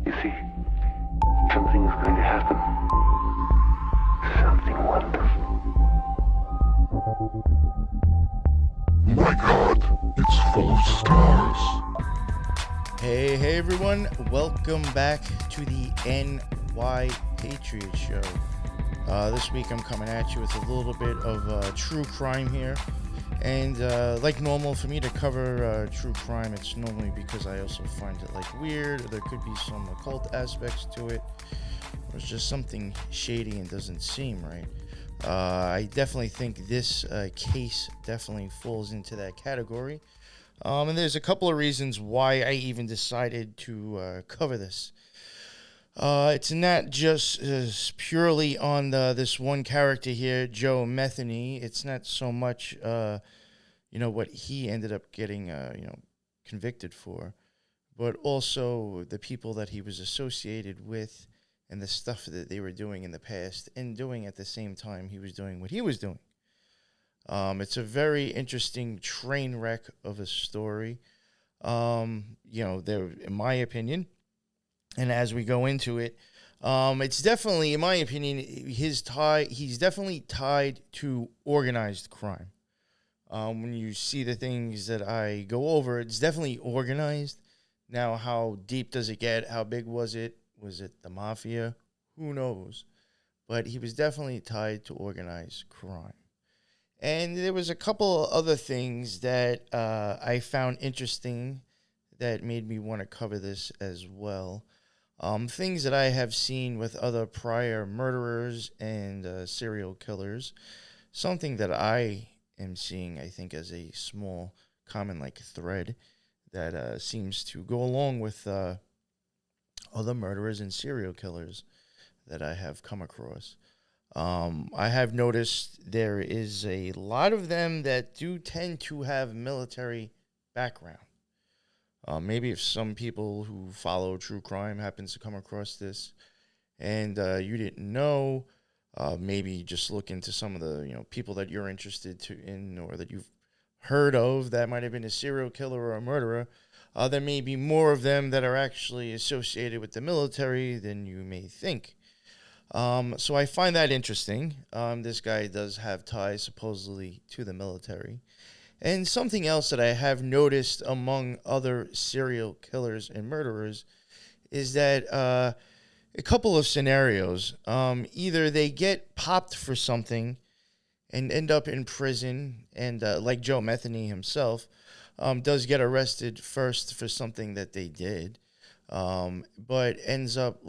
You see, something is going to happen. Something wonderful. My God, it's full of stars. Hey everyone, welcome back to the NY Patriot Show. This week I'm coming at you with a little bit of true crime here. And like normal, for me to cover true crime, it's normally because I also find it like weird, or there could be some occult aspects to it, or it's just something shady and doesn't seem right. I definitely think this case definitely falls into that category. And there's a couple of reasons why I even decided to cover this. It's not just purely on this one character here, Joe Metheny. It's not so much, what he ended up getting, convicted for, but also the people that he was associated with and the stuff that they were doing in the past and doing at the same time he was doing what he was doing. It's a very interesting train wreck of a story, there, in my opinion. And as we go into it, it's definitely, in my opinion, he's definitely tied to organized crime. When you see the things that I go over, it's definitely organized. Now, how deep does it get? How big was it? Was it the mafia? Who knows? But he was definitely tied to organized crime. And there was a couple of other things that I found interesting that made me want to cover this as well. Things that I have seen with other prior murderers and serial killers. Something that I am seeing, I think, as a small common like thread that seems to go along with other murderers and serial killers that I have come across. I have noticed there is a lot of them that do tend to have military background. Maybe if some people who follow true crime happens to come across this and you didn't know, maybe just look into some of the people that you're interested in or that you've heard of that might have been a serial killer or a murderer. There may be more of them that are actually associated with the military than you may think. So I find that interesting. This guy does have ties supposedly to the military. And something else that I have noticed among other serial killers and murderers is that a couple of scenarios. Either they get popped for something and end up in prison, and like Joe Metheny himself, does get arrested first for something that they did, but ends up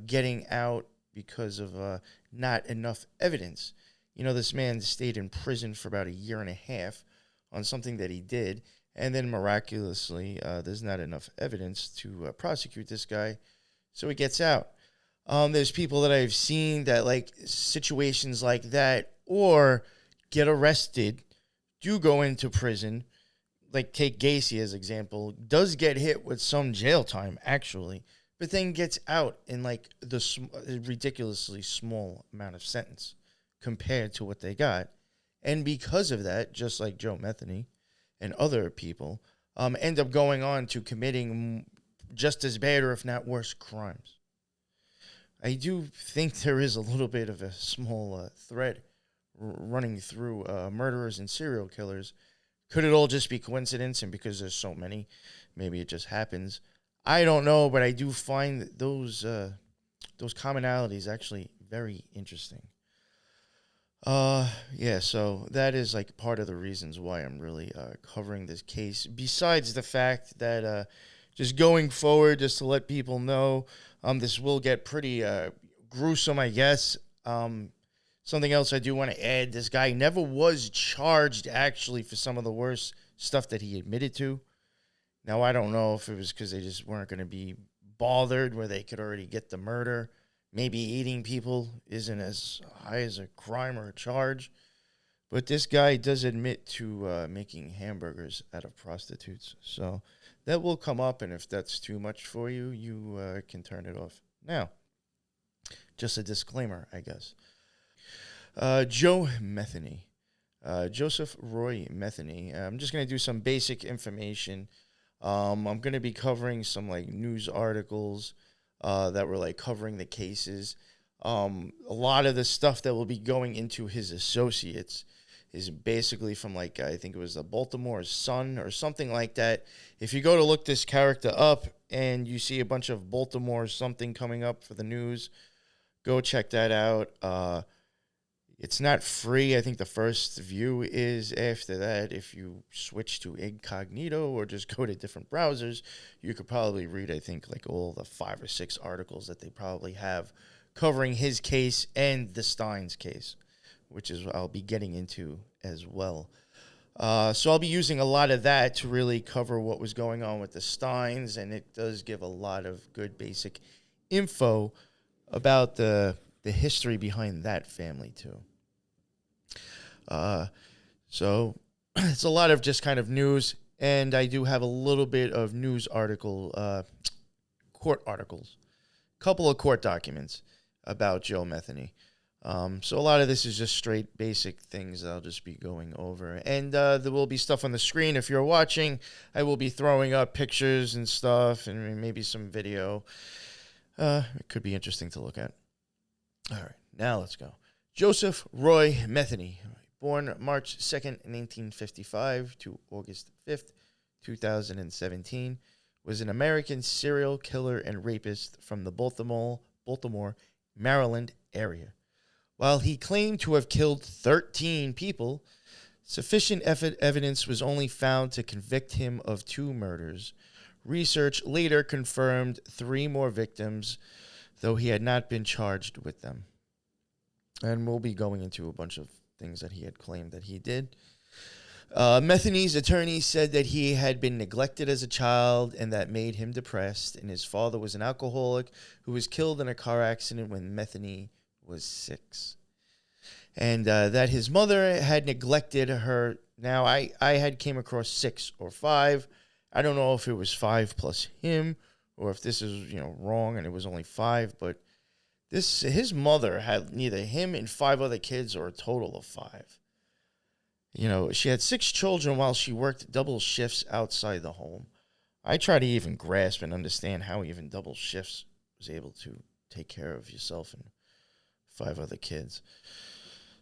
getting out because of not enough evidence. This man stayed in prison for about a year and a half on something that he did, and then miraculously, there's not enough evidence to prosecute this guy, so he gets out. There's people that I've seen that like situations like that, or get arrested, do go into prison, like take Gacy as example, does get hit with some jail time, actually, but then gets out in like the ridiculously small amount of sentence compared to what they got. And because of that, just like Joe Metheny and other people, end up going on to committing just as bad or if not worse crimes. I do think there is a little bit of a small thread running through murderers and serial killers. Could it all just be coincidence? And because there's so many, maybe it just happens. I don't know, but I do find that those commonalities actually very interesting. So that is like part of the reasons why I'm really covering this case. Besides the fact that just going forward, just to let people know, this will get pretty gruesome, I guess. Something else I do want to add, this guy never was charged actually for some of the worst stuff that he admitted to. Now, I don't know if it was because they just weren't going to be bothered where they could already get the murder. Maybe eating people isn't as high as a crime or a charge. But this guy does admit to making hamburgers out of prostitutes. So that will come up, and if that's too much for you, you can turn it off. Now, just a disclaimer, I guess. Joe Metheny. Joseph Roy Metheny. I'm just going to do some basic information I'm going to be covering some like news articles that were like covering the cases. A lot of the stuff that will be going into his associates is basically from like, I think it was the Baltimore Sun or something like that. If you go to look this character up and you see a bunch of Baltimore something coming up for the news, go check that out. It's not free. I think the first view is. After that, if you switch to incognito or just go to different browsers, you could probably read, I think, like all the 5 or 6 articles that they probably have covering his case and the Steins case, which is what I'll be getting into as well. So I'll be using a lot of that to really cover what was going on with the Steins, and it does give a lot of good basic info about the history behind that family too. So it's a lot of just kind of news, and I do have a little bit of news article, court articles, couple of court documents about Joe Metheny. So a lot of this is just straight basic things that I'll just be going over. And there will be stuff on the screen. If you're watching, I will be throwing up pictures and stuff and maybe some video. It could be interesting to look at. All right, now let's go. Joseph Roy Metheny, born March 2nd, 1955 to August 5th, 2017, was an American serial killer and rapist from the Baltimore, Maryland area. While he claimed to have killed 13 people, sufficient evidence was only found to convict him of 2 murders. Research later confirmed 3 more victims, though he had not been charged with them. And we'll be going into a bunch of things that he had claimed that he did. Metheny's attorney said that he had been neglected as a child and that made him depressed, and his father was an alcoholic who was killed in a car accident when Metheny was 6. And that his mother had neglected her. Now, I had came across 6 or 5. I don't know if it was 5 plus him or if this is, wrong and it was only 5, but his mother had neither him and 5 other kids or a total of 5. She had 6 children while she worked double shifts outside the home. I try to even grasp and understand how even double shifts was able to take care of yourself and 5 other kids.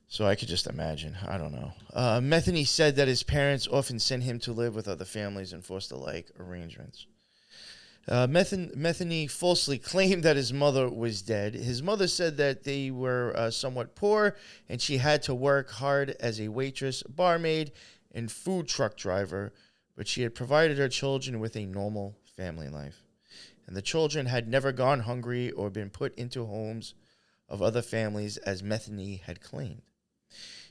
So I could just imagine. I don't know. Metheny said that his parents often sent him to live with other families and foster-like arrangements. Metheny falsely claimed that his mother was dead. His mother said that they were somewhat poor, and she had to work hard as a waitress, barmaid, and food truck driver, but she had provided her children with a normal family life. And the children had never gone hungry or been put into homes of other families, as Metheny had claimed.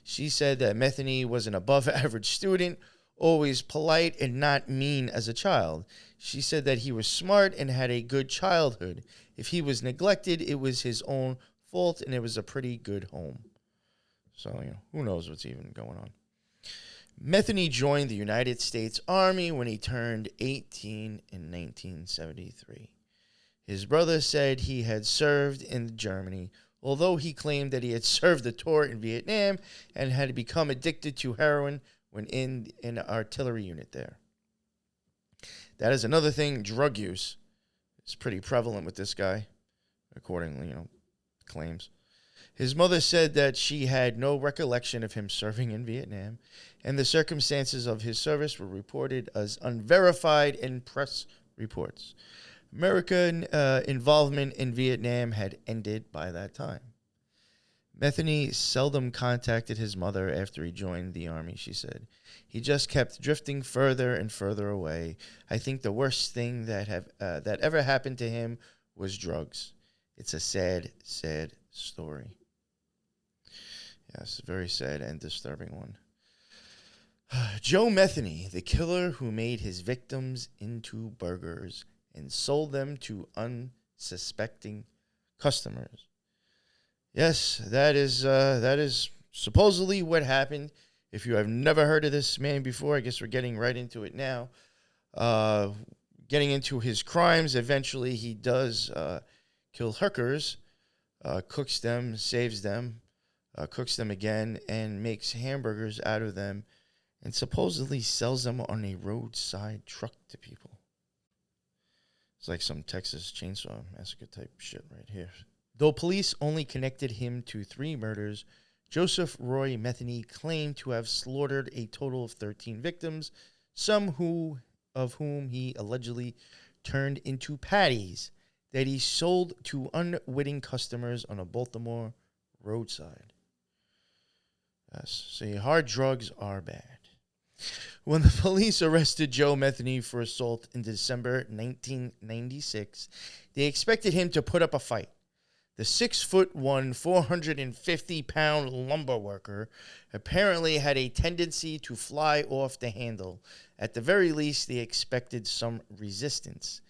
She said that Metheny was an above-average student, always polite and not mean as a child. She said that he was smart and had a good childhood. If he was neglected, it was his own fault, and it was a pretty good home. So, who knows what's even going on. Metheny joined the United States Army when he turned 18 in 1973. His brother said he had served in Germany, although he claimed that he had served a tour in Vietnam and had become addicted to heroin when in an artillery unit there. That is another thing. Drug use is pretty prevalent with this guy, accordingly, claims. His mother said that she had no recollection of him serving in Vietnam, and the circumstances of his service were reported as unverified in press reports. American involvement in Vietnam had ended by that time. Metheny seldom contacted his mother after he joined the Army, she said. He just kept drifting further and further away. I think the worst thing that ever happened to him was drugs. It's a sad, sad story. Yes, a very sad and disturbing one. Joe Metheny, the killer who made his victims into burgers and sold them to unsuspecting customers. Yes, that is supposedly what happened. If you have never heard of this man before, I guess we're getting right into it now. Getting into his crimes, eventually he does kill hookers, cooks them, saves them, cooks them again, and makes hamburgers out of them, and supposedly sells them on a roadside truck to people. It's like some Texas Chainsaw Massacre type shit right here. Though police only connected him to 3 murders, Joseph Roy Metheny claimed to have slaughtered a total of 13 victims, some of whom he allegedly turned into patties that he sold to unwitting customers on a Baltimore roadside. Yes, see, hard drugs are bad. When the police arrested Joe Metheny for assault in December 1996, they expected him to put up a fight. The 6'1", 450-pound lumber worker apparently had a tendency to fly off the handle. At the very least, they expected some resistance.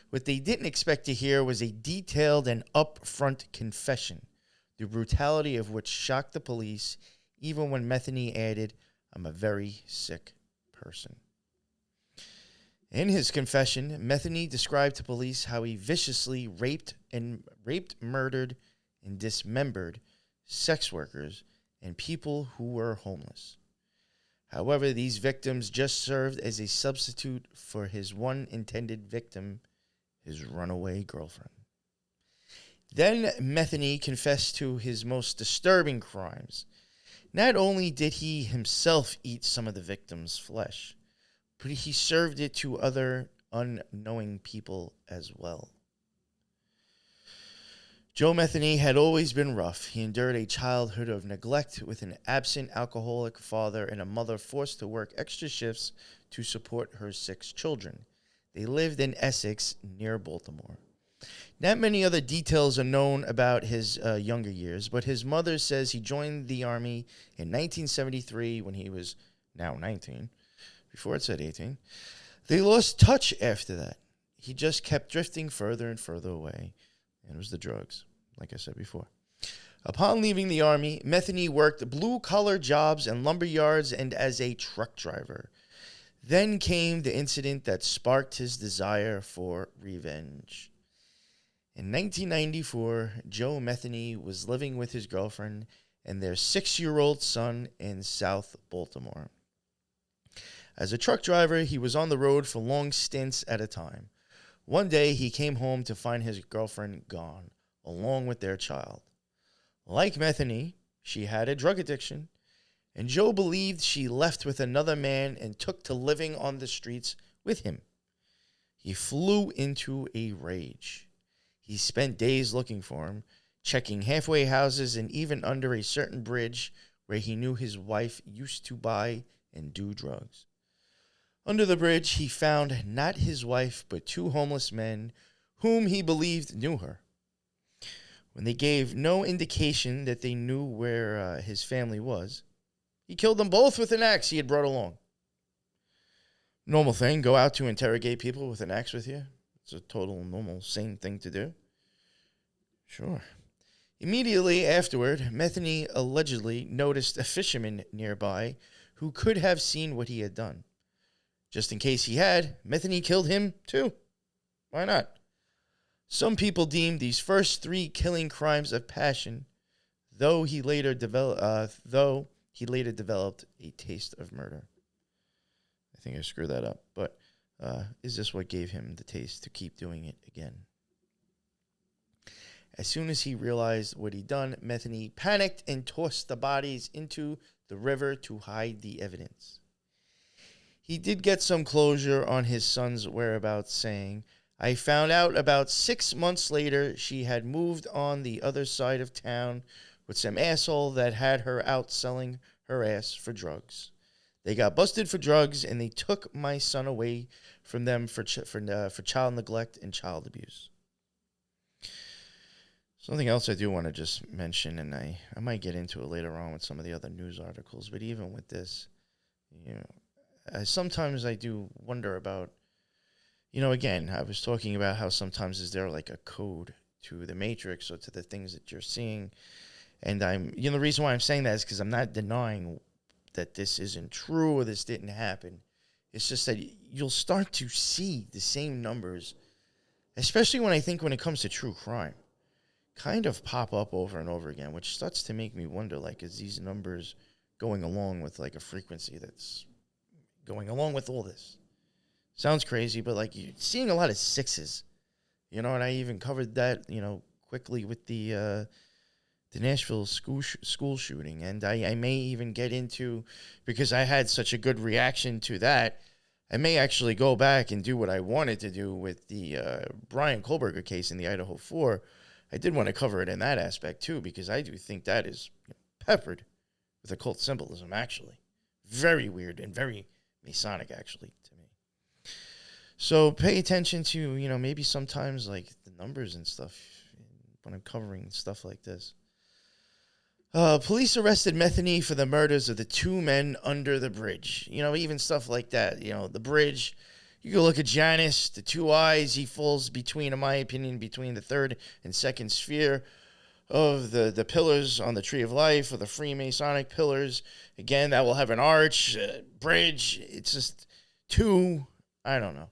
What they didn't expect to hear was a detailed and upfront confession, the brutality of which shocked the police, even when Metheny added, "I'm a very sick person." In his confession, Metheny described to police how he viciously raped, murdered, and dismembered sex workers and people who were homeless. However, these victims just served as a substitute for his one intended victim, his runaway girlfriend. Then Metheny confessed to his most disturbing crimes. Not only did he himself eat some of the victims' flesh, but he served it to other unknowing people as well. Joe Metheny had always been rough. He endured a childhood of neglect with an absent alcoholic father and a mother forced to work extra shifts to support her 6 children. They lived in Essex, near Baltimore. Not many other details are known about his younger years, but his mother says he joined the Army in 1973 when he was now 19. Before it said 18. They lost touch after that. He just kept drifting further and further away, and it was the drugs, like I said before. Upon leaving the Army, Metheny worked blue-collar jobs in lumber yards and as a truck driver. Then came the incident that sparked his desire for revenge. In 1994, Joe Metheny was living with his girlfriend and their 6-year-old son in South Baltimore. As a truck driver, he was on the road for long stints at a time. One day, he came home to find his girlfriend gone, along with their child. Like Metheny, she had a drug addiction, and Joe believed she left with another man and took to living on the streets with him. He flew into a rage. He spent days looking for him, checking halfway houses and even under a certain bridge where he knew his wife used to buy and do drugs. Under the bridge, he found not his wife, but 2 homeless men whom he believed knew her. When they gave no indication that they knew where his family was, he killed them both with an axe he had brought along. Normal thing, go out to interrogate people with an axe with you. It's a total normal, sane thing to do. Sure. Immediately afterward, Metheny allegedly noticed a fisherman nearby who could have seen what he had done. Just in case he had, Metheny killed him too. Why not? Some people deemed these first 3 killing crimes of passion, though he later developed a taste of murder. I think I screwed that up, but is this what gave him the taste to keep doing it again? As soon as he realized what he'd done, Metheny panicked and tossed the bodies into the river to hide the evidence. He did get some closure on his son's whereabouts, saying, "I found out about 6 months later she had moved on the other side of town with some asshole that had her out selling her ass for drugs. They got busted for drugs, and they took my son away from them for child neglect and child abuse." Something else I do want to just mention, and I might get into it later on with some of the other news articles, but even with this, sometimes I do wonder about, again, I was talking about how sometimes is there like a code to the Matrix or to the things that you're seeing, and the reason why I'm saying that is because I'm not denying that this isn't true or this didn't happen. It's just that you'll start to see the same numbers, especially when it comes to true crime, kind of pop up over and over again, which starts to make me wonder, like, is these numbers going along with like a frequency that's going along with all this? Sounds crazy, but like you're seeing a lot of 6s You know, and I even covered that, quickly with the Nashville school shooting. And I may even get into, because I had such a good reaction to that, I may actually go back and do what I wanted to do with the Brian Kohlberger case in the Idaho 4. I did want to cover it in that aspect, too, because I do think that is peppered with occult symbolism, actually. Very weird and very Masonic, actually, to me. So pay attention to, maybe sometimes, like, the numbers and stuff when I'm covering stuff like this. Police arrested Methany for the murders of the 2 men under the bridge. Even stuff like that. The bridge. You can look at Janus, the 2 eyes. He falls between, in my opinion, between the 3rd and 2nd sphere of the pillars on the Tree of Life, or the Freemasonic pillars. Again, that will have an arch, bridge. It's just 2. I don't know.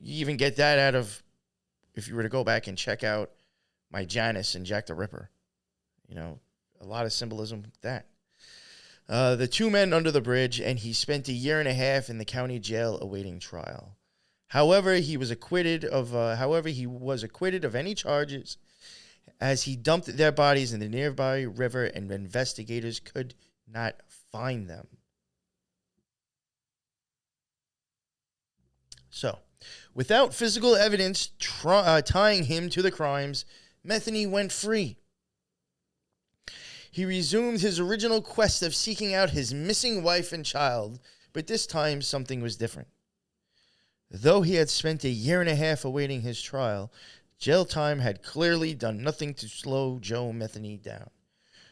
You even get that out of, if you were to go back and check out my Janus and Jack the Ripper. A lot of symbolism with that. The 2 men under the bridge, and he spent a year and a half in the county jail awaiting trial. However, he was acquitted of any charges, as he dumped their bodies in the nearby river, and investigators could not find them. So, without physical evidence tying him to the crimes, Metheny went free. He resumed his original quest of seeking out his missing wife and child, but this time something was different. Though he had spent a year and a half awaiting his trial, jail time had clearly done nothing to slow Joe Metheny down.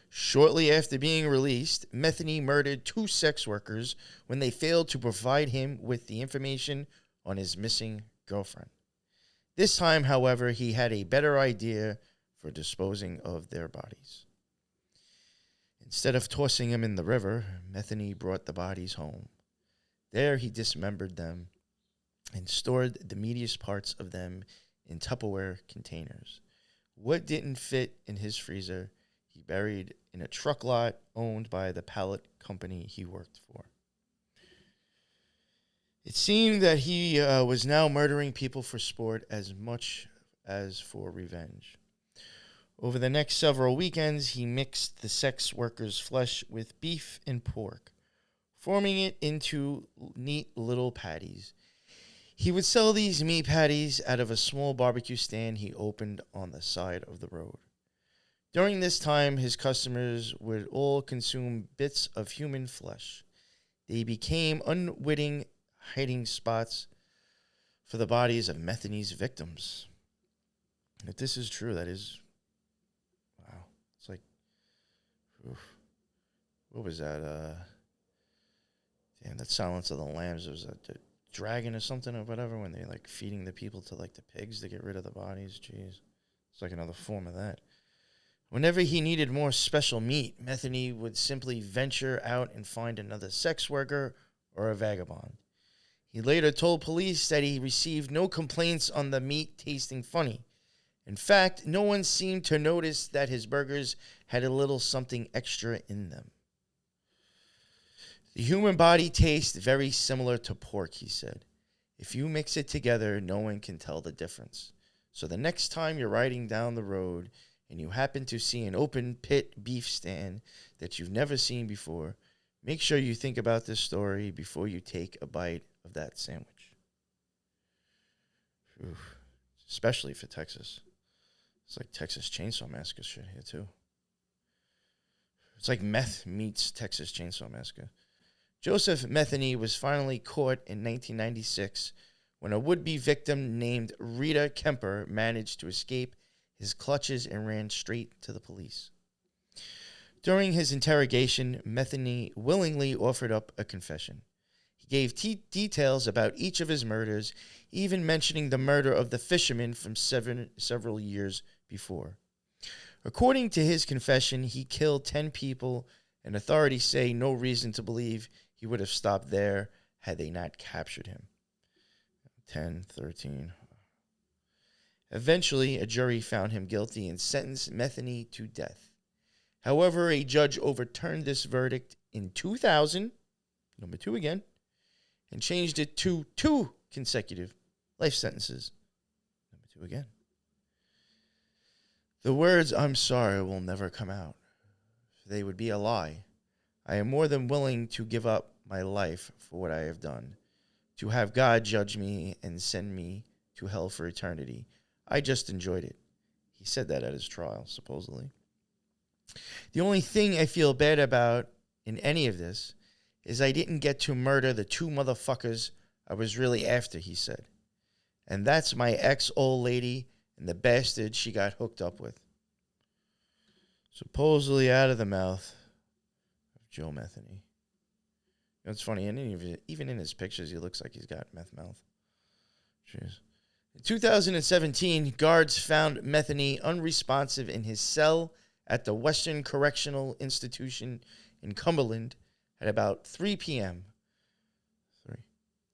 Shortly after being released, Metheny murdered 2 sex workers when they failed to provide him with the information on his missing girlfriend. This time, however, he had a better idea for disposing of their bodies. Instead of tossing them in the river, Metheny brought the bodies home. There he dismembered them and stored the meatiest parts of them in Tupperware containers. What didn't fit in his freezer, he buried in a truck lot owned by the pallet company he worked for. It seemed that he was now murdering people for sport as much as for revenge. Over the next several weekends, he mixed the sex workers' flesh with beef and pork, forming it into neat little patties. He would sell these meat patties out of a small barbecue stand he opened on the side of the road. During this time, his customers would all consume bits of human flesh. They became unwitting hiding spots for the bodies of Methany's victims. If this is true, that is... wow. It's like... oof. What was that? Damn, that Silence of the Lambs. Was that the dragon or something or whatever, when they're like feeding the people to like the pigs to get rid of the bodies? Jeez. It's like another form of that. Whenever he needed more special meat, Metheny would simply venture out and find another sex worker or a vagabond. He later told police that he received no complaints on the meat tasting funny. In fact, no one seemed to notice that his burgers had a little something extra in them. The human body tastes very similar to pork, he said. If you mix it together, no one can tell the difference. So the next time you're riding down the road and you happen to see an open pit beef stand that you've never seen before, make sure you think about this story before you take a bite of that sandwich. Oof. Especially for Texas. It's like Texas Chainsaw Massacre shit here, too. It's like meth meets Texas Chainsaw Massacre. Joseph Metheny was finally caught in 1996 when a would-be victim named Rita Kemper managed to escape his clutches and ran straight to the police. During his interrogation, Metheny willingly offered up a confession. He gave details about each of his murders, even mentioning the murder of the fisherman from several years before. According to his confession, he killed 10 people, and authorities say no reason to believe he would have stopped there had they not captured him. 10, 13. Eventually, a jury found him guilty and sentenced Metheny to death. However, a judge overturned this verdict in 2000, number 2 again, and changed it to 2 consecutive life sentences, number 2 again. The words "I'm sorry" will never come out. They would be a lie. I am more than willing to give up my life for what I have done, to have God judge me and send me to hell for eternity. I just enjoyed it. He said that at his trial, supposedly. The only thing I feel bad about in any of this is I didn't get to murder the two motherfuckers I was really after, he said. And that's my ex-old lady and the bastard she got hooked up with. Supposedly out of the mouth of Joe Metheny. It's funny, and even in his pictures, he looks like he's got meth mouth. Jeez. In 2017, guards found Metheny unresponsive in his cell at the Western Correctional Institution in Cumberland at about 3 p.m.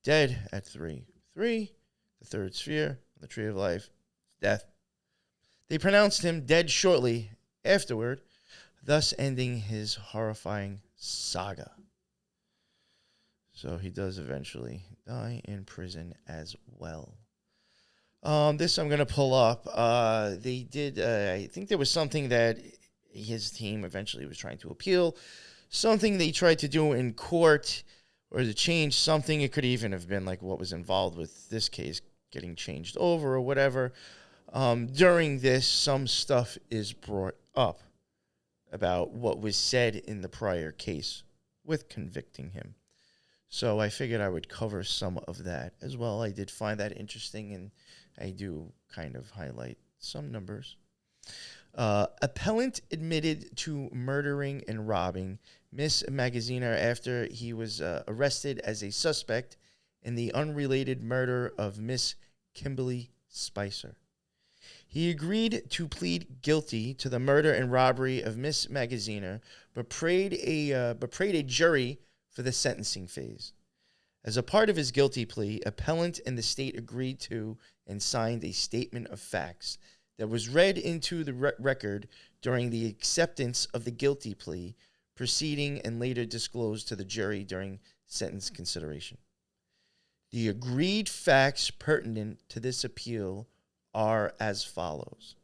Dead at 3. 3, the third sphere, the tree of life, death. They pronounced him dead shortly afterward, thus ending his horrifying saga. So he does eventually die in prison as well. This I'm going to pull up. They did, I think there was something that his team eventually was trying to appeal. Something they tried to do in court or to change something. It could even have been like what was involved with this case getting changed over or whatever. During this, some stuff is brought up about what was said in the prior case with convicting him. So I figured I would cover some of that as well. I did find that interesting, and I do kind of highlight some numbers. Appellant admitted to murdering and robbing Miss Magaziner after he was arrested as a suspect in the unrelated murder of Miss Kimberly Spicer. He agreed to plead guilty to the murder and robbery of Miss Magaziner, but prayed a jury for the sentencing phase. As a part of his guilty plea, appellant and the state agreed to and signed a statement of facts that was read into the record during the acceptance of the guilty plea proceeding and later disclosed to the jury during sentence consideration. The agreed facts pertinent to this appeal are as follows.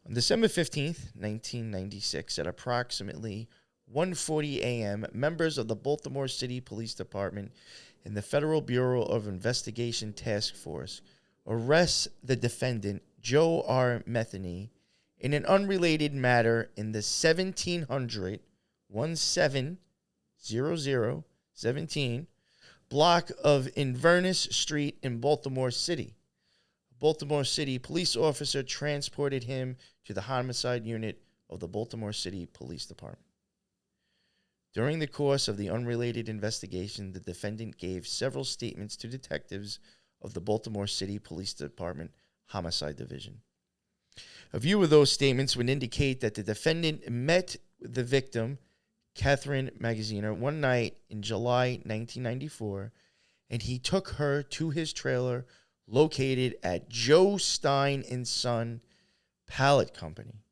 On December 15th, 1996, at approximately 1:40 a.m., members of the Baltimore City Police Department and the Federal Bureau of Investigation Task Force arrest the defendant, Joe R. Metheny, in an unrelated matter in the 1717 block of Inverness Street in Baltimore City. A Baltimore City police officer transported him to the homicide unit of the Baltimore City Police Department. During the course of the unrelated investigation, the defendant gave several statements to detectives of the Baltimore City Police Department Homicide Division. A few of those statements would indicate that the defendant met the victim, Catherine Magaziner, one night in July 1994, and he took her to his trailer located at Joe Stein and Son Pallet Company.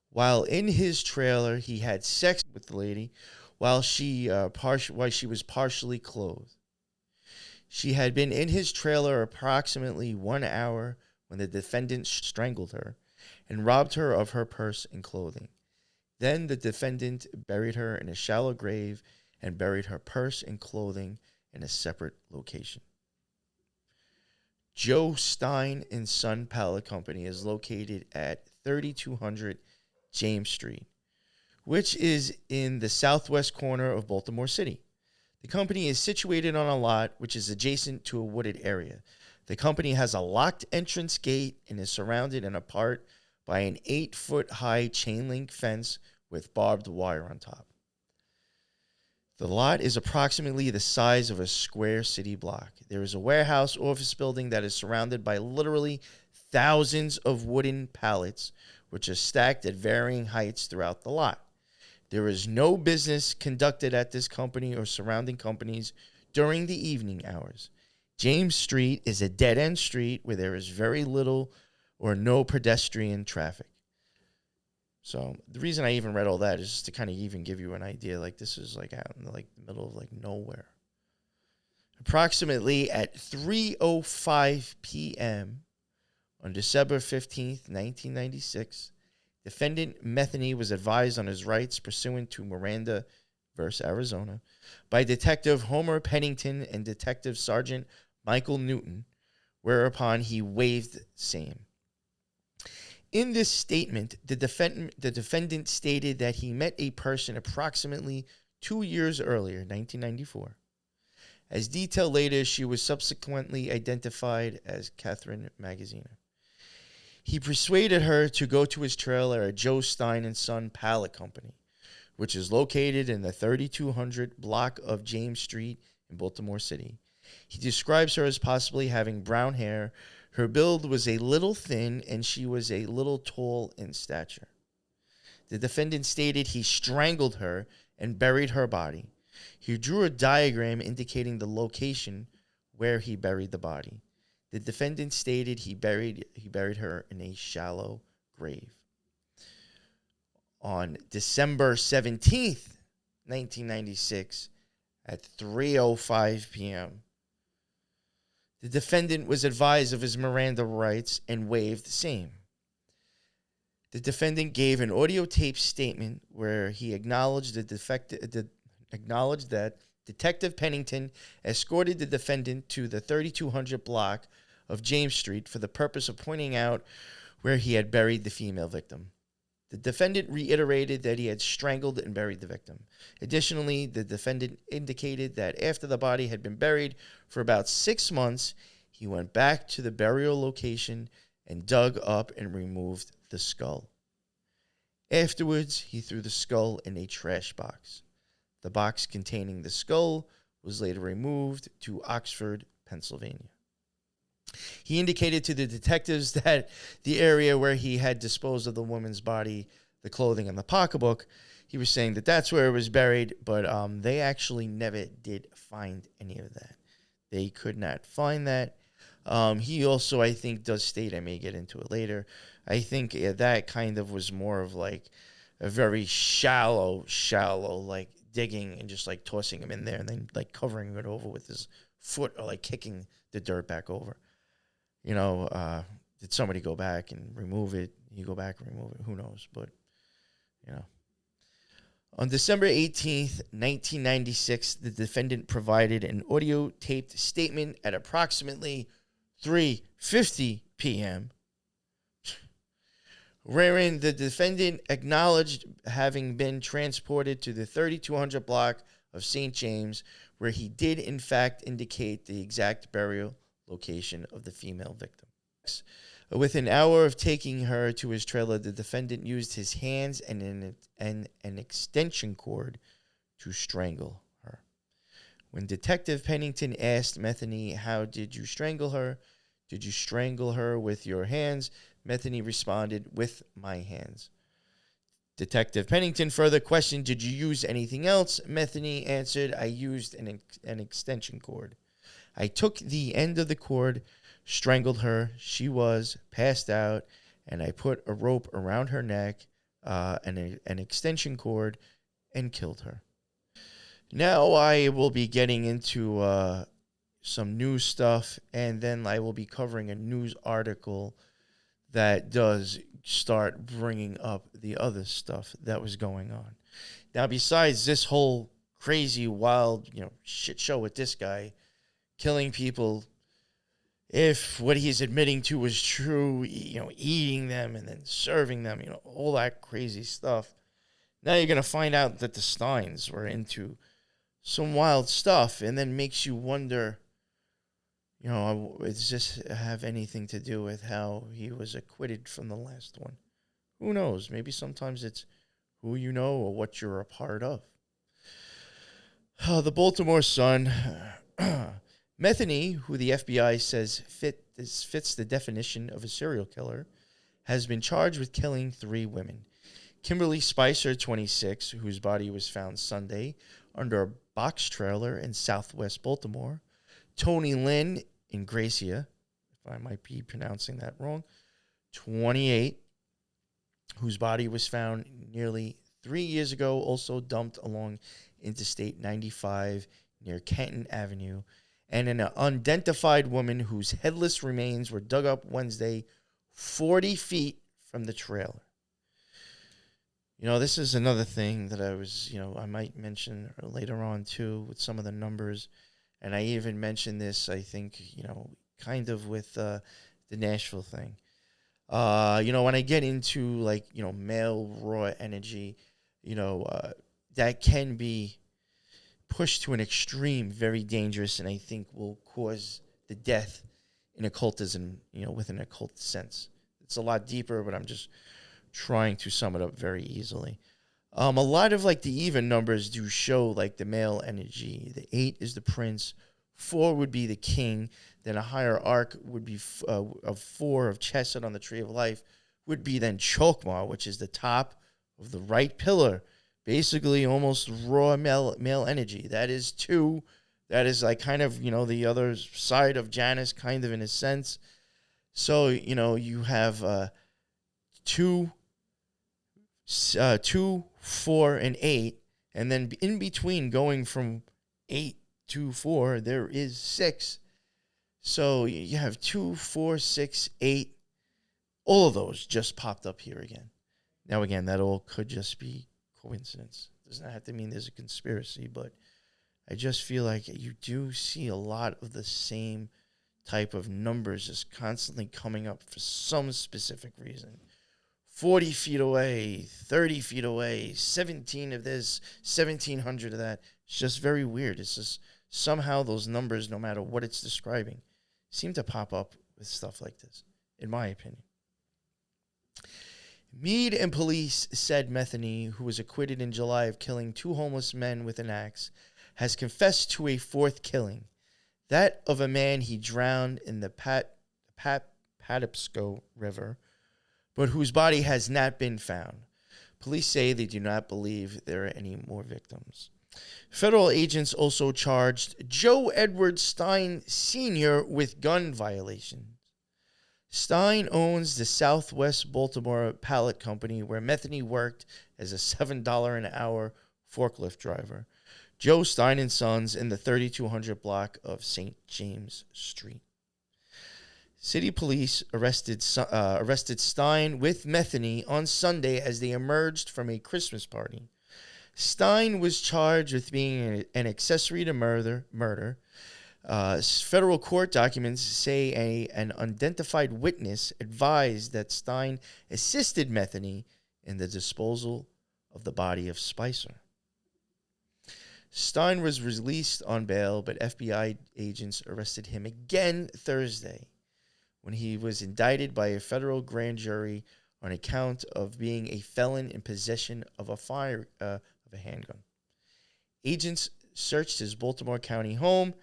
While in his trailer, he had sex with the lady while she was partially clothed. She had been in his trailer approximately 1 hour when the defendant strangled her and robbed her of her purse and clothing. Then the defendant buried her in a shallow grave and buried her purse and clothing in a separate location. Joe Stein and Son Pallet Company is located at 3200 James Street, which is in the southwest corner of Baltimore City. The company is situated on a lot which is adjacent to a wooded area. The company has a locked entrance gate and is surrounded in a part by an 8-foot-high chain-link fence with barbed wire on top. The lot is approximately the size of a square city block. There is a warehouse office building that is surrounded by literally thousands of wooden pallets, which are stacked at varying heights throughout the lot. There is no business conducted at this company or surrounding companies during the evening hours. James Street is a dead-end street where there is very little or no pedestrian traffic. So the reason I even read all that is just to kind of even give you an idea. Like, this is like out in the middle of nowhere. Approximately at 3:05 p.m. On December 15th, 1996, defendant Methany was advised on his rights pursuant to Miranda v. Arizona by Detective Homer Pennington and Detective Sergeant Michael Newton, whereupon he waived same. In this statement, the defendant stated that he met a person approximately 2 years earlier, 1994. As detailed later, she was subsequently identified as Catherine Magaziner. He persuaded her to go to his trailer at Joe Stein and Son Pallet Company, which is located in the 3200 block of James Street in Baltimore City. He describes her as possibly having brown hair. Her build was a little thin, and she was a little tall in stature. The defendant stated he strangled her and buried her body. He drew a diagram indicating the location where he buried the body. The defendant stated he buried her in a shallow grave. On December 17th, 1996, at 3:05 p.m., the defendant was advised of his Miranda rights and waived the same. The defendant gave an audio tape statement where he acknowledged that Detective Pennington escorted the defendant to the 3200 block of James Street for the purpose of pointing out where he had buried the female victim. The defendant reiterated that he had strangled and buried the victim. Additionally, the defendant indicated that after the body had been buried for about 6 months, he went back to the burial location and dug up and removed the skull. Afterwards, he threw the skull in a trash box. The box containing the skull was later removed to Oxford, Pennsylvania. He indicated to the detectives that the area where he had disposed of the woman's body, the clothing, and the pocketbook, he was saying that that's where it was buried, but they actually never did find any of that. They could not find that. He also, I think, does state, I may get into it later, I think that kind of was more of like a very shallow, like digging and just like tossing him in there and then like covering it over with his foot or like kicking the dirt back over. You know, did somebody go back and remove it? You go back and remove it. Who knows? But, you know. On December 18th, 1996, the defendant provided an audio-taped statement at approximately 3:50 p.m., wherein the defendant acknowledged having been transported to the 3200 block of St. James, where he did, in fact, indicate the exact burial location of the female victim. Within an hour of taking her to his trailer, the defendant used his hands and an extension cord to strangle her. When Detective Pennington asked Methany, "How did you strangle her? Did you strangle her with your hands?" Methany responded, "With my hands." Detective Pennington further questioned, "Did you use anything else?" Metheny answered, "I used an extension cord. I took the end of the cord, strangled her. She was passed out, and I put a rope around her neck, and an extension cord, and killed her." Now I will be getting into some news stuff, and then I will be covering a news article that does start bringing up the other stuff that was going on. Now, besides this whole crazy, wild, shit show with this guy killing people, if what he's admitting to was true, eating them and then serving them, all that crazy stuff. Now you're going to find out that the Steins were into some wild stuff, and then makes you wonder, does this have anything to do with how he was acquitted from the last one? Who knows? Maybe sometimes it's who you know or what you're a part of. The Baltimore Sun. Methany, who the FBI says fits the definition of a serial killer, has been charged with killing 3 women. Kimberly Spicer, 26, whose body was found Sunday under a box trailer in southwest Baltimore. Tony Lynn in Gracia, if I might be pronouncing that wrong, 28, whose body was found nearly 3 years ago, also dumped along Interstate 95 near Canton Avenue, and an unidentified woman whose headless remains were dug up Wednesday 40 feet from the trailer. This is another thing that I might mention later on too with some of the numbers. And I even mentioned this, I think, kind of with the Nashville thing. When I get into male raw energy, that can be pushed to an extreme, very dangerous, and I think will cause the death in occultism, with an occult sense. It's a lot deeper, but I'm just trying to sum it up very easily. A lot of the even numbers do show the male energy. The 8 is the prince, 4 would be the king, then a higher arc would be of 4 of Chesed on the tree of life would be then Chokmah, which is the top of the right pillar. Basically almost raw male energy. That is 2. That is kind of, the other side of Janus, kind of in a sense. So, you have 2, 4, and 8, and then in between going from 8 to 4, there is 6. So you have 2, 4, 6, 8. All of those just popped up here again. Now, again, that all could just be coincidence. It does not have to mean there's a conspiracy, but I just feel like you do see a lot of the same type of numbers just constantly coming up for some specific reason. 40 feet away, 30 feet away, 17 of this, 1,700 of that. It's just very weird. It's just somehow those numbers, no matter what it's describing, seem to pop up with stuff like this, in my opinion. Meade and police said Methany, who was acquitted in July of killing 2 homeless men with an axe, has confessed to a 4th killing, that of a man he drowned in the Patapsco River, but whose body has not been found. Police say they do not believe there are any more victims. Federal agents also charged Joe Edward Stein Sr. with gun violations. Stein owns the Southwest Baltimore Pallet Company, where Metheny worked as a $7 an hour forklift driver. Joe Stein and Sons in the 3200 block of St. James Street. City police arrested Stein with Metheny on Sunday as they emerged from a Christmas party. Stein was charged with being an accessory to murder. Federal court documents say an unidentified witness advised that Stein assisted Metheny in the disposal of the body of Spicer. Stein was released on bail, but FBI agents arrested him again Thursday when he was indicted by a federal grand jury on account of being a felon in possession of a handgun. Agents searched his Baltimore County home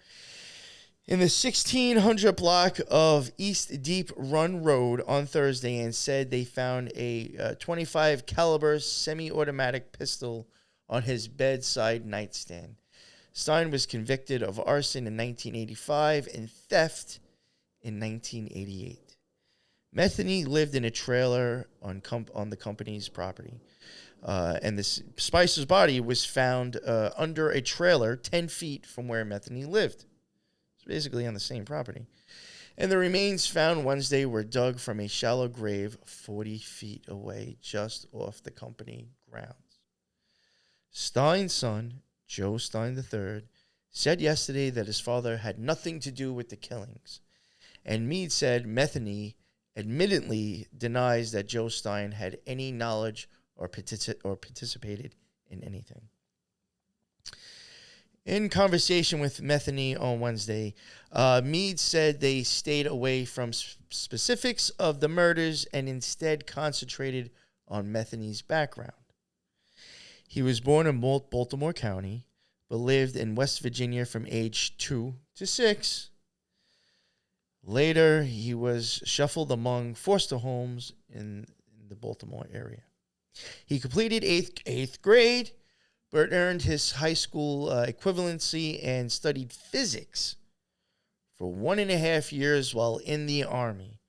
in the 1600 block of East Deep Run Road on Thursday and said they found a 25 caliber semi-automatic pistol on his bedside nightstand. Stein was convicted of arson in 1985 and theft in 1988. Metheny lived in a trailer on the company's property. And this Spicer's body was found under a trailer 10 feet from where Metheny lived. It's basically on the same property. And the remains found Wednesday were dug from a shallow grave 40 feet away, just off the company grounds. Stein's son, Joe Stein III, said yesterday that his father had nothing to do with the killings. And Meade said Metheny admittedly denies that Joe Stein had any knowledge or participated in anything. In conversation with Metheny on Wednesday, Meade said they stayed away from specifics of the murders and instead concentrated on Metheny's background. He was born in Baltimore County, but lived in West Virginia from age 2 to 6. Later, he was shuffled among foster homes in the Baltimore area. He completed eighth grade, but earned his high school equivalency and studied physics for 1.5 years while in the Army,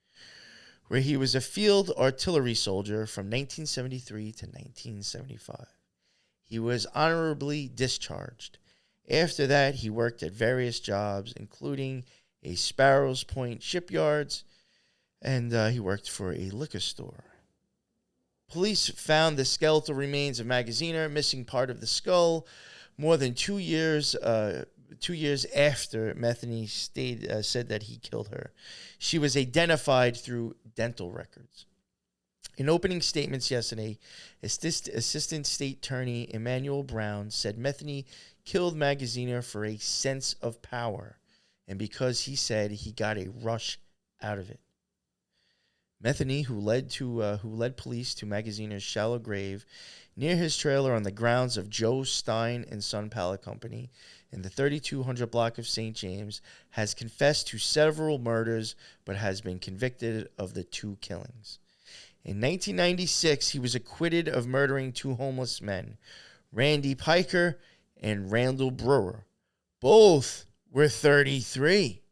where he was a field artillery soldier from 1973 to 1975. He was honorably discharged. After that, he worked at various jobs, including a Sparrows Point shipyards, and he worked for a liquor store. Police found the skeletal remains of Magaziner, missing part of the skull, more than 2 years. 2 years after Methany said that he killed her. She was identified through dental records. In opening statements yesterday, Assistant State Attorney Emmanuel Brown said Methany killed Magaziner for a sense of power and because he said he got a rush out of it. Metheny, who led police to Magaziner's shallow grave near his trailer on the grounds of Joe Stein and Son Pallet Company in the 3200 block of St. James, has confessed to several murders but has been convicted of the 2 killings. In 1996, he was acquitted of murdering 2 homeless men, Randy Piker and Randall Brewer. Both were 33.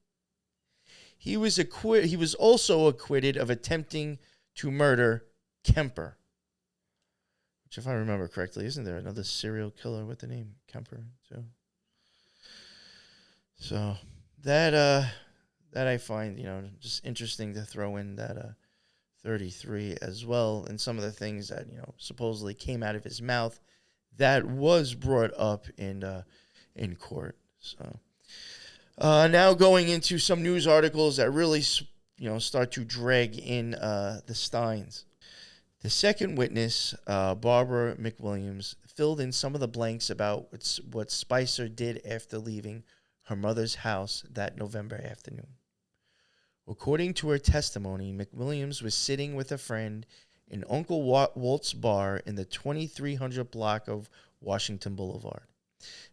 He was also acquitted of attempting to murder Kemper, which, if I remember correctly, isn't there another serial killer with the name Kemper too? So that I find, just interesting to throw in that 33 as well, and some of the things that supposedly came out of his mouth that was brought up in court. So. Now going into some news articles that really, start to drag in the Steins. The second witness, Barbara McWilliams, filled in some of the blanks about what Spicer did after leaving her mother's house that November afternoon. According to her testimony, McWilliams was sitting with a friend in Uncle Walt's bar in the 2300 block of Washington Boulevard.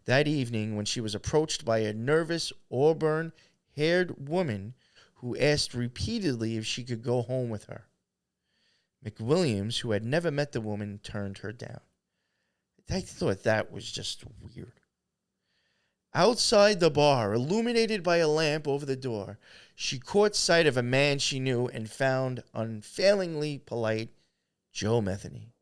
That evening, when she was approached by a nervous, auburn-haired woman who asked repeatedly if she could go home with her. McWilliams, who had never met the woman, turned her down. I thought that was just weird. Outside the bar, illuminated by a lamp over the door, she caught sight of a man she knew and found unfailingly polite Joe Metheny.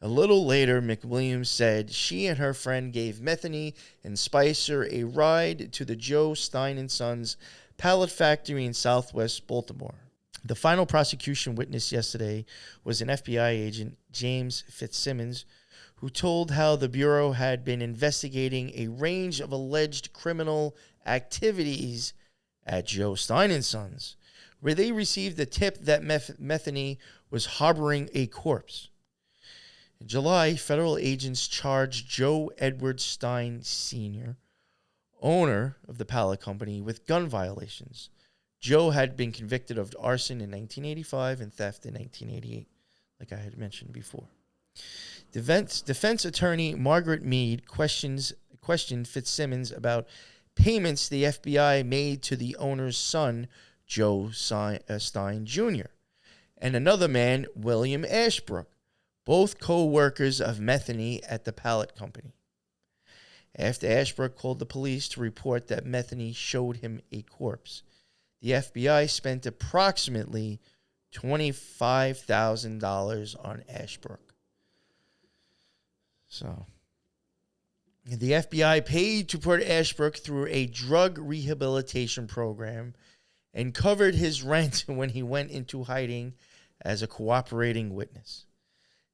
A little later, McWilliams said she and her friend gave Metheny and Spicer a ride to the Joe Stein & Sons pallet factory in southwest Baltimore. The final prosecution witness yesterday was an FBI agent, James Fitzsimmons, who told how the Bureau had been investigating a range of alleged criminal activities at Joe Stein & Sons, where they received a tip that Metheny was harboring a corpse. In July, federal agents charged Joe Edward Stein Sr., owner of the pallet company, with gun violations. Joe had been convicted of arson in 1985 and theft in 1988, like I had mentioned before. Defense attorney Margaret Mead questioned Fitzsimmons about payments the FBI made to the owner's son, Joe Stein Jr., and another man, William Ashbrook, both co-workers of Metheny at the pallet company. After Ashbrook called the police to report that Metheny showed him a corpse, the FBI spent approximately $25,000 on Ashbrook. So, the FBI paid to put Ashbrook through a drug rehabilitation program and covered his rent when he went into hiding as a cooperating witness.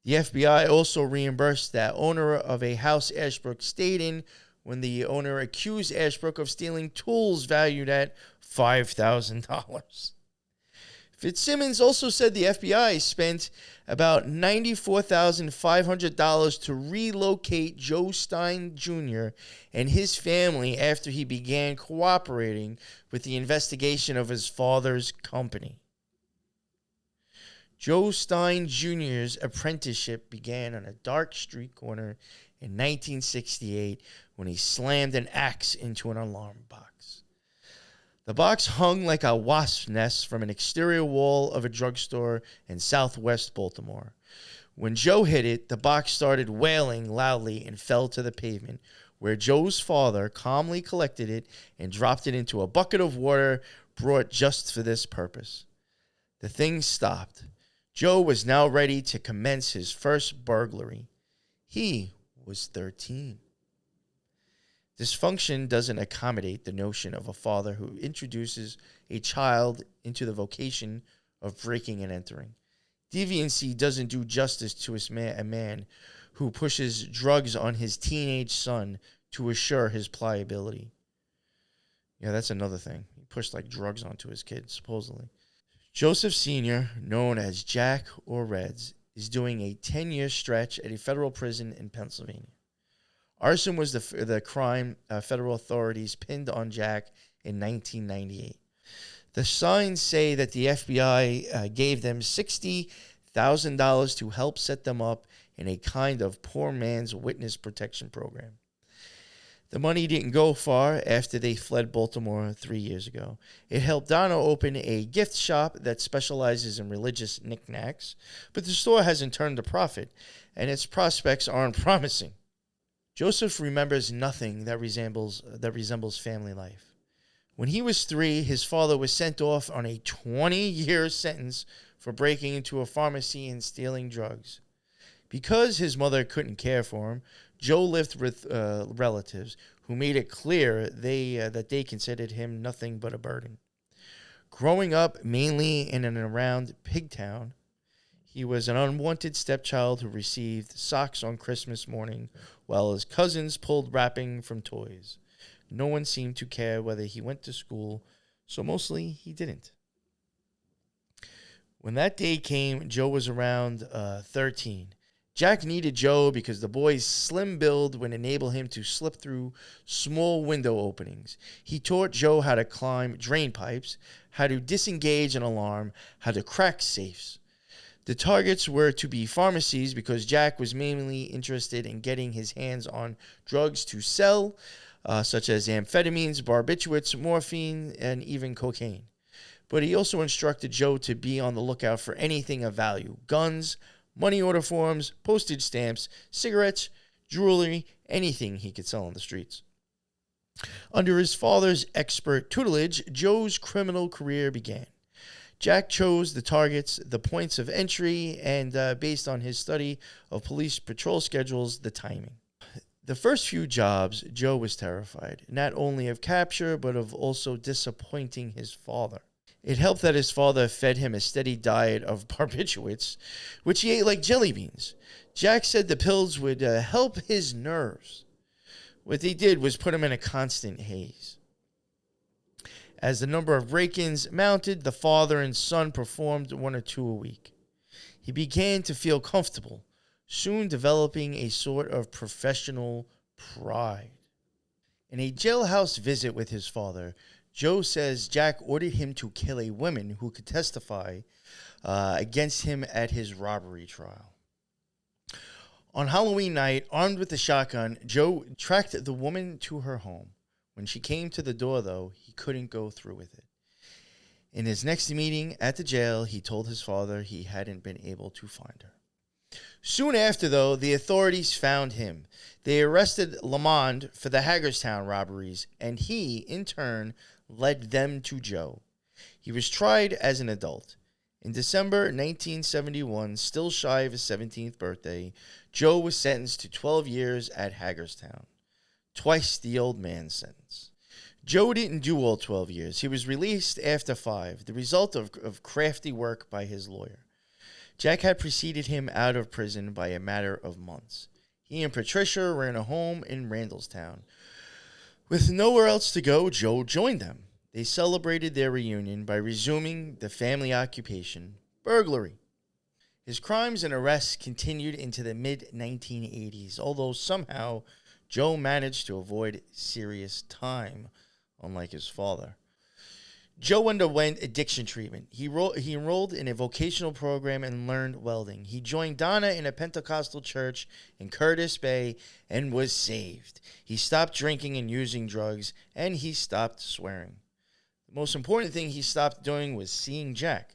The FBI also reimbursed the owner of a house Ashbrook stayed in when the owner accused Ashbrook of stealing tools valued at $5,000. Fitzsimmons also said the FBI spent about $94,500 to relocate Joe Stein Jr. and his family after he began cooperating with the investigation of his father's company. Joe Stein Jr.'s apprenticeship began on a dark street corner in 1968 when he slammed an axe into an alarm box. The box hung like a wasp's nest from an exterior wall of a drugstore in southwest Baltimore. When Joe hit it, the box started wailing loudly and fell to the pavement, where Joe's father calmly collected it and dropped it into a bucket of water brought just for this purpose. The thing stopped. Joe was now ready to commence his first burglary. He was 13. Dysfunction doesn't accommodate the notion of a father who introduces a child into the vocation of breaking and entering. Deviancy doesn't do justice to a man who pushes drugs on his teenage son to assure his pliability. Yeah, that's another thing. He pushed like drugs onto his kid, supposedly. Joseph Sr., known as Jack or Reds, is doing a 10-year stretch at a federal prison in Pennsylvania. Arson was the crime federal authorities pinned on Jack in 1998. The Steins say that the FBI gave them $60,000 to help set them up in a kind of poor man's witness protection program. The money didn't go far after they fled Baltimore 3 years ago. It helped Donna open a gift shop that specializes in religious knickknacks, but the store hasn't turned a profit, and its prospects aren't promising. Joseph remembers nothing that resembles family life. When he was 3, his father was sent off on a 20-year sentence for breaking into a pharmacy and stealing drugs. Because his mother couldn't care for him, Joe lived with relatives who made it clear that they considered him nothing but a burden. Growing up mainly in and around Pigtown, he was an unwanted stepchild who received socks on Christmas morning while his cousins pulled wrapping from toys. No one seemed to care whether he went to school, so mostly he didn't. When that day came, Joe was around 13. Jack needed Joe because the boy's slim build would enable him to slip through small window openings. He taught Joe how to climb drain pipes, how to disengage an alarm, how to crack safes. The targets were to be pharmacies because Jack was mainly interested in getting his hands on drugs to sell, such as amphetamines, barbiturates, morphine, and even cocaine. But he also instructed Joe to be on the lookout for anything of value: guns, money order forms, postage stamps, cigarettes, jewelry, anything he could sell on the streets. Under his father's expert tutelage, Joe's criminal career began. Jack chose the targets, the points of entry, and based on his study of police patrol schedules, the timing. The first few jobs, Joe was terrified, not only of capture, but of also disappointing his father. It helped that his father fed him a steady diet of barbiturates, which he ate like jelly beans. Jack said the pills would help his nerves. What they did was put him in a constant haze. As the number of break-ins mounted, the father and son performed 1 or 2 a week. He began to feel comfortable, soon developing a sort of professional pride. In a jailhouse visit with his father, Joe says Jack ordered him to kill a woman who could testify against him at his robbery trial. On Halloween night, armed with a shotgun, Joe tracked the woman to her home. When she came to the door, though, he couldn't go through with it. In his next meeting at the jail, he told his father he hadn't been able to find her. Soon after, though, the authorities found him. They arrested Lamond for the Hagerstown robberies, and he, in turn, led them to Joe. He was tried as an adult. In December 1971, still shy of his 17th birthday, Joe was sentenced to 12 years at Hagerstown. Twice the old man's sentence. Joe didn't do all 12 years. He was released after 5, the result of crafty work by his lawyer. Jack had preceded him out of prison by a matter of months. He and Patricia ran a home in Randallstown. With nowhere else to go, Joe joined them. They celebrated their reunion by resuming the family occupation, burglary. His crimes and arrests continued into the mid-1980s, although somehow Joe managed to avoid serious time, unlike his father. Joe underwent addiction treatment. He enrolled in a vocational program and learned welding. He joined Donna in a Pentecostal church in Curtis Bay and was saved. He stopped drinking and using drugs, and he stopped swearing. The most important thing he stopped doing was seeing Jack.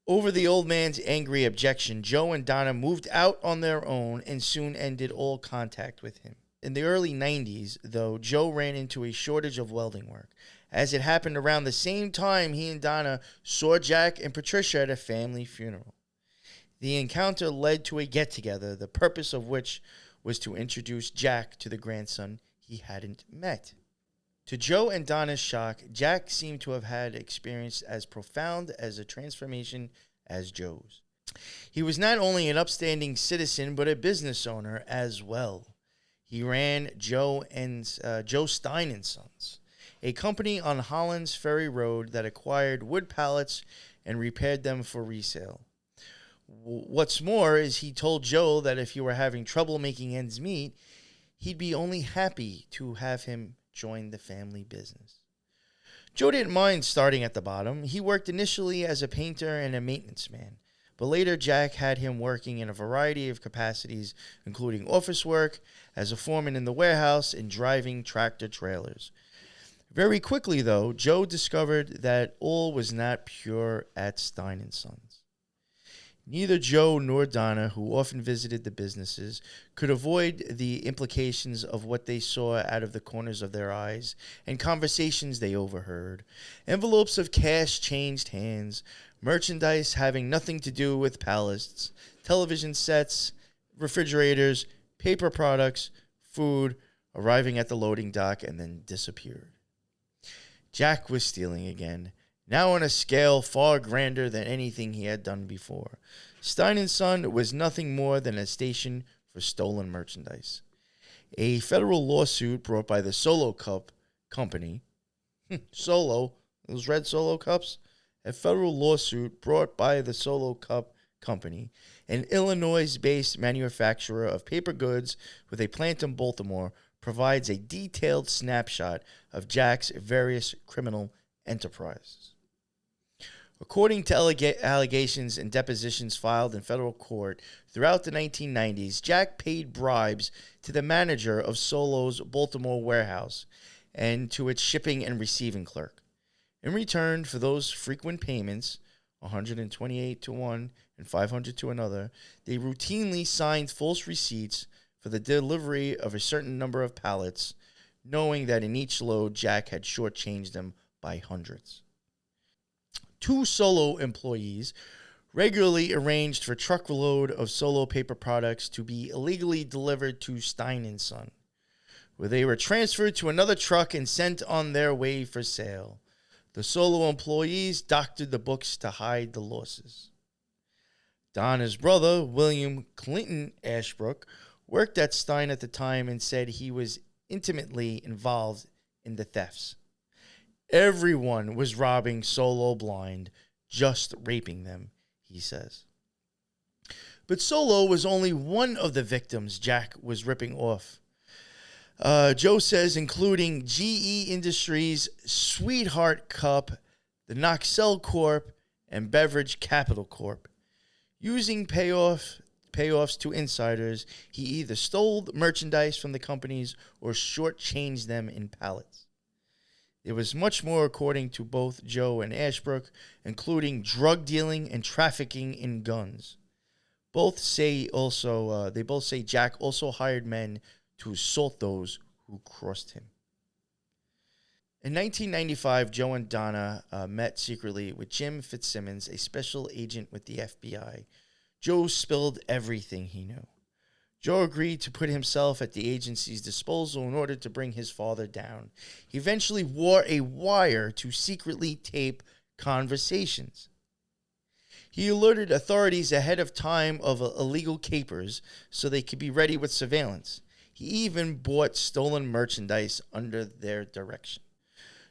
Over the old man's angry objection, Joe and Donna moved out on their own and soon ended all contact with him. In the early 90s, though, Joe ran into a shortage of welding work. As it happened around the same time, he and Donna saw Jack and Patricia at a family funeral. The encounter led to a get-together, the purpose of which was to introduce Jack to the grandson he hadn't met. To Joe and Donna's shock, Jack seemed to have had experience as profound as a transformation as Joe's. He was not only an upstanding citizen, but a business owner as well. He ran Joe Stein and Sons, a company on Holland's Ferry Road that acquired wood pallets and repaired them for resale. What's more is he told Joe that if he were having trouble making ends meet, he'd be only happy to have him join the family business. Joe didn't mind starting at the bottom. He worked initially as a painter and a maintenance man, but later Jack had him working in a variety of capacities, including office work, as a foreman in the warehouse, and driving tractor trailers. Very quickly, though, Joe discovered that all was not pure at Stein and Sons. Neither Joe nor Donna, who often visited the businesses, could avoid the implications of what they saw out of the corners of their eyes and conversations they overheard. Envelopes of cash changed hands, merchandise having nothing to do with pallets, television sets, refrigerators, paper products, food, arriving at the loading dock and then disappeared. Jack was stealing again, now on a scale far grander than anything he had done before. Stein & Son was nothing more than a station for stolen merchandise. A federal lawsuit brought by the Solo Cup Company, Solo, those red Solo Cups? A federal lawsuit brought by the Solo Cup Company, an Illinois-based manufacturer of paper goods with a plant in Baltimore, provides a detailed snapshot of Jack's various criminal enterprises. According to allegations and depositions filed in federal court throughout the 1990s, Jack paid bribes to the manager of Solo's Baltimore warehouse and to its shipping and receiving clerk. In return for those frequent payments, 128 to one and 500 to another, they routinely signed false receipts for the delivery of a certain number of pallets, knowing that in each load Jack had shortchanged them by hundreds. 2 Solo employees regularly arranged for truckload of Solo paper products to be illegally delivered to Stein & Son, where they were transferred to another truck and sent on their way for sale. The Solo employees doctored the books to hide the losses. Donna's brother, William Clinton Ashbrook, worked at Stein at the time and said he was intimately involved in the thefts. Everyone was robbing Solo blind, just raping them, he says. But Solo was only one of the victims Jack was ripping off. Joe says, including GE Industries, Sweetheart Cup, the Noxel Corp, and Beverage Capital Corp. Using payoffs to insiders, he either stole merchandise from the companies or shortchanged them in pallets. There was much more, according to both Joe and Ashbrook, including drug dealing and trafficking in guns. They both say Jack also hired men to assault those who crossed him. In 1995, Joe and Donna met secretly with Jim Fitzsimmons, a special agent with the FBI. Joe spilled everything he knew. Joe agreed to put himself at the agency's disposal in order to bring his father down. He eventually wore a wire to secretly tape conversations. He alerted authorities ahead of time of illegal capers so they could be ready with surveillance. He even bought stolen merchandise under their direction.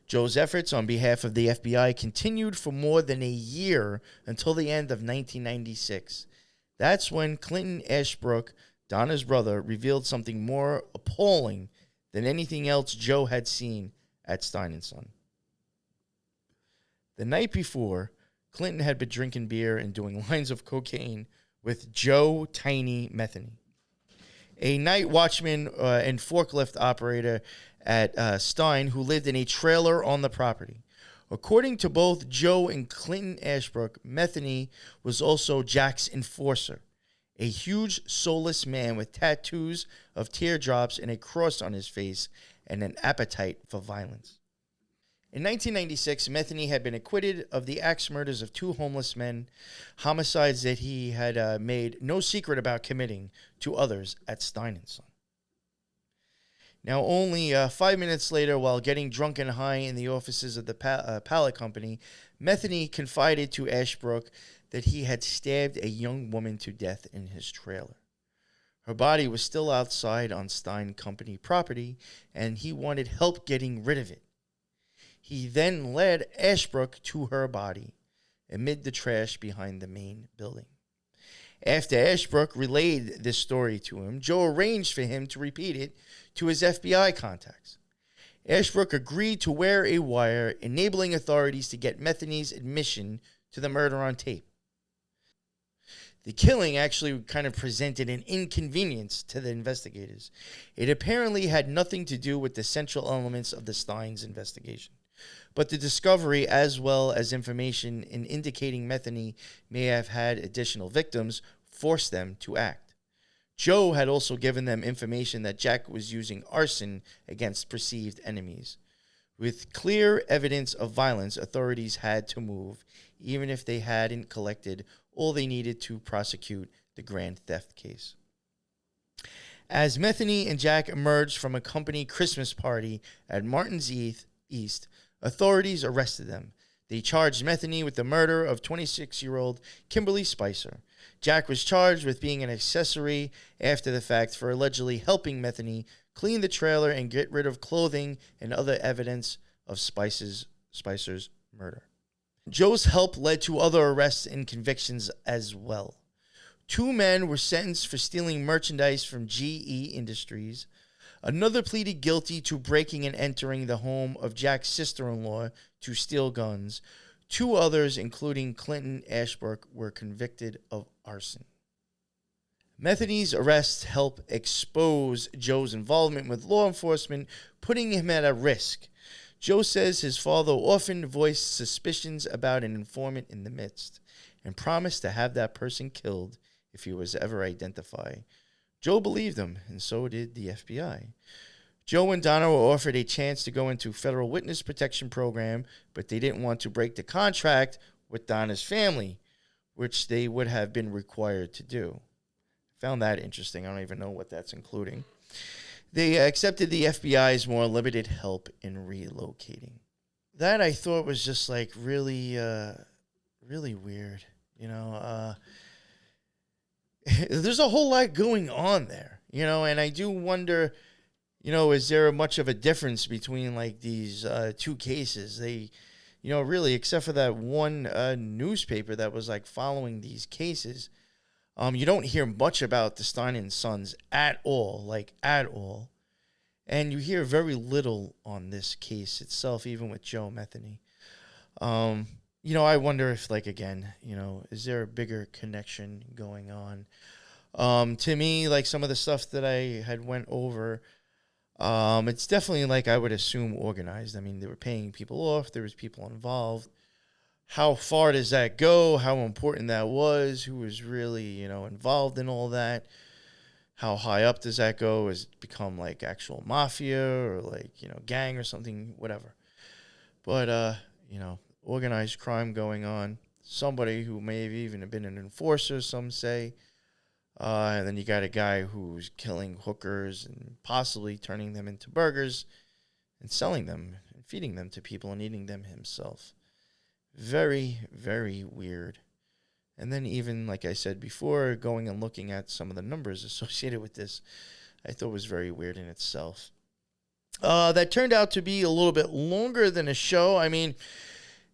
Joe's efforts on behalf of the FBI continued for more than a year until the end of 1996. That's when Clinton Ashbrook, Donna's brother, revealed something more appalling than anything else Joe had seen at Stein & Son. The night before, Clinton had been drinking beer and doing lines of cocaine with Joe Tiny Metheny, a night watchman and forklift operator at Stein who lived in a trailer on the property. According to both Joe and Clinton Ashbrook, Methany was also Jack's enforcer, a huge, soulless man with tattoos of teardrops and a cross on his face and an appetite for violence. In 1996, Metheny had been acquitted of the axe murders of 2 homeless men, homicides that he had made no secret about committing to others at Stein & Son. Now, only 5 minutes later, while getting drunk and high in the offices of the pallet company, Methany confided to Ashbrook that he had stabbed a young woman to death in his trailer. Her body was still outside on Stein Company property, and he wanted help getting rid of it. He then led Ashbrook to her body amid the trash behind the main building. After Ashbrook relayed this story to him, Joe arranged for him to repeat it to his FBI contacts. Ashbrook agreed to wear a wire, enabling authorities to get Methany's admission to the murder on tape. The killing actually kind of presented an inconvenience to the investigators. It apparently had nothing to do with the central elements of the Steins investigation, but the discovery, as well as information in indicating Methany may have had additional victims, forced them to act. Joe had also given them information that Jack was using arson against perceived enemies. With clear evidence of violence, authorities had to move, even if they hadn't collected all they needed to prosecute the grand theft case. As Metheny and Jack emerged from a company Christmas party at Martin's East, authorities arrested them. They charged Metheny with the murder of 26-year-old Kimberly Spicer. Jack was charged with being an accessory after the fact for allegedly helping Metheny clean the trailer and get rid of clothing and other evidence of Spicer's murder. Joe's help led to other arrests and convictions as well. 2 men were sentenced for stealing merchandise from GE Industries. Another pleaded guilty to breaking and entering the home of Jack's sister-in-law to steal guns. 2 others, including Clinton Ashbrook, were convicted of arson. Methany's arrests helped expose Joe's involvement with law enforcement, putting him at a risk. Joe says his father often voiced suspicions about an informant in the midst and promised to have that person killed if he was ever identified. Joe believed him, and so did the FBI. Joe and Donna were offered a chance to go into federal witness protection program, but they didn't want to break the contract with Donna's family, which they would have been required to do. Found that interesting. I don't even know what that's including. They accepted the FBI's more limited help in relocating. That I thought was just like really, really weird. You know, there's a whole lot going on there, you know, and I do wonder, you know, is there much of a difference between like these 2 cases? They, you know, really, except for that one newspaper that was like following these cases, you don't hear much about the Stein and Sons at all, like at all. And you hear very little on this case itself, even with Joe Metheny. You know, I wonder if, like, again, you know, is there a bigger connection going on? To me, like some of the stuff that I had went over, it's definitely, like, I would assume organized. I mean, they were paying people off. There was people involved. How far does that go? How important that was? Who was really, you know, involved in all that? How high up does that go? Has it become like actual mafia or like, you know, gang or something, whatever. But, you know, organized crime going on. Somebody who may have even been an enforcer, some say. And then you got a guy who's killing hookers and possibly turning them into burgers and selling them and feeding them to people and eating them himself. Very, very weird. And then even, like I said before, going and looking at some of the numbers associated with this, I thought was very weird in itself. That turned out to be a little bit longer than a show. I mean,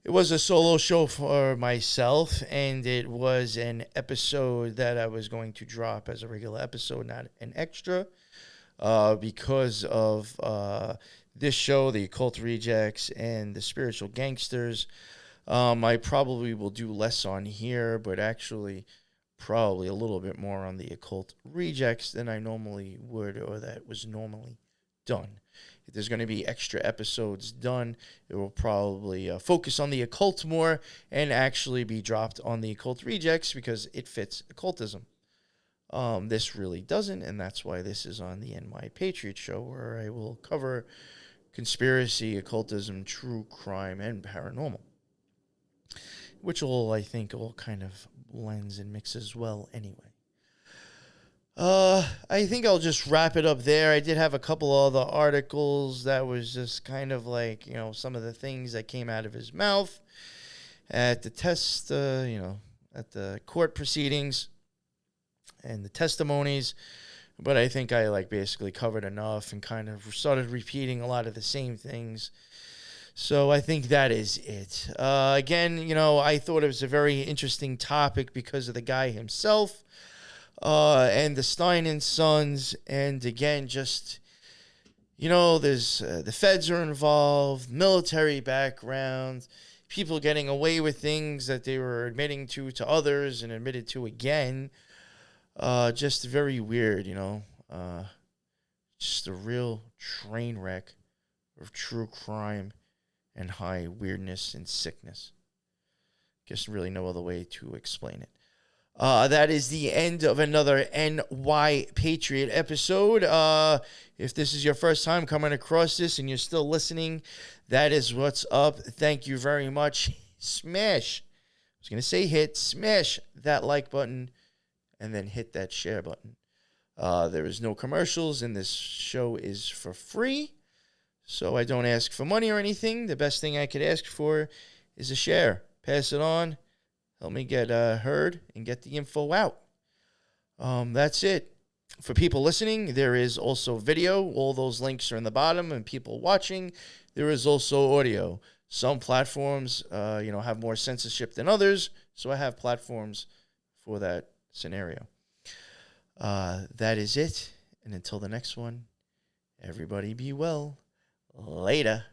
it was a solo show for myself, and it was an episode that I was going to drop as a regular episode, not an extra, because of this show, the Occult Rejects and the Spiritual Gangsters. I probably will do less on here, but actually probably a little bit more on the Occult Rejects than I normally would, or that was normally done. If there's going to be extra episodes done, it will probably focus on the occult more and actually be dropped on the Occult Rejects because it fits occultism. This really doesn't, and that's why this is on the NY Patriot show, where I will cover conspiracy, occultism, true crime, and paranormal, which will, I think, all kind of blends and mixes well anyway. I think I'll just wrap it up there. I did have a couple other articles that was just kind of like, some of the things that came out of his mouth at the at the court proceedings and the testimonies. But I think I basically covered enough and kind of started repeating a lot of the same things. So I think that is it. Again, I thought it was a very interesting topic because of the guy himself. And the Stein and Sons, and again, just, there's the feds are involved, military background, people getting away with things that they were admitting to others and admitted to again. Just very weird, just a real train wreck of true crime and high weirdness and sickness. Guess really no other way to explain it. That is the end of another NY Patriot episode. If this is your first time coming across this and you're still listening, that is what's up. Thank you very much. Smash that like button and then hit that share button. There is no commercials and this show is for free. So I don't ask for money or anything. The best thing I could ask for is a share. Pass it on. Help me get heard and get the info out. That's it. For people listening, there is also video. All those links are in the bottom. And people watching, there is also audio. Some platforms, have more censorship than others. So I have platforms for that scenario. That is it. And until the next one, everybody be well. Later.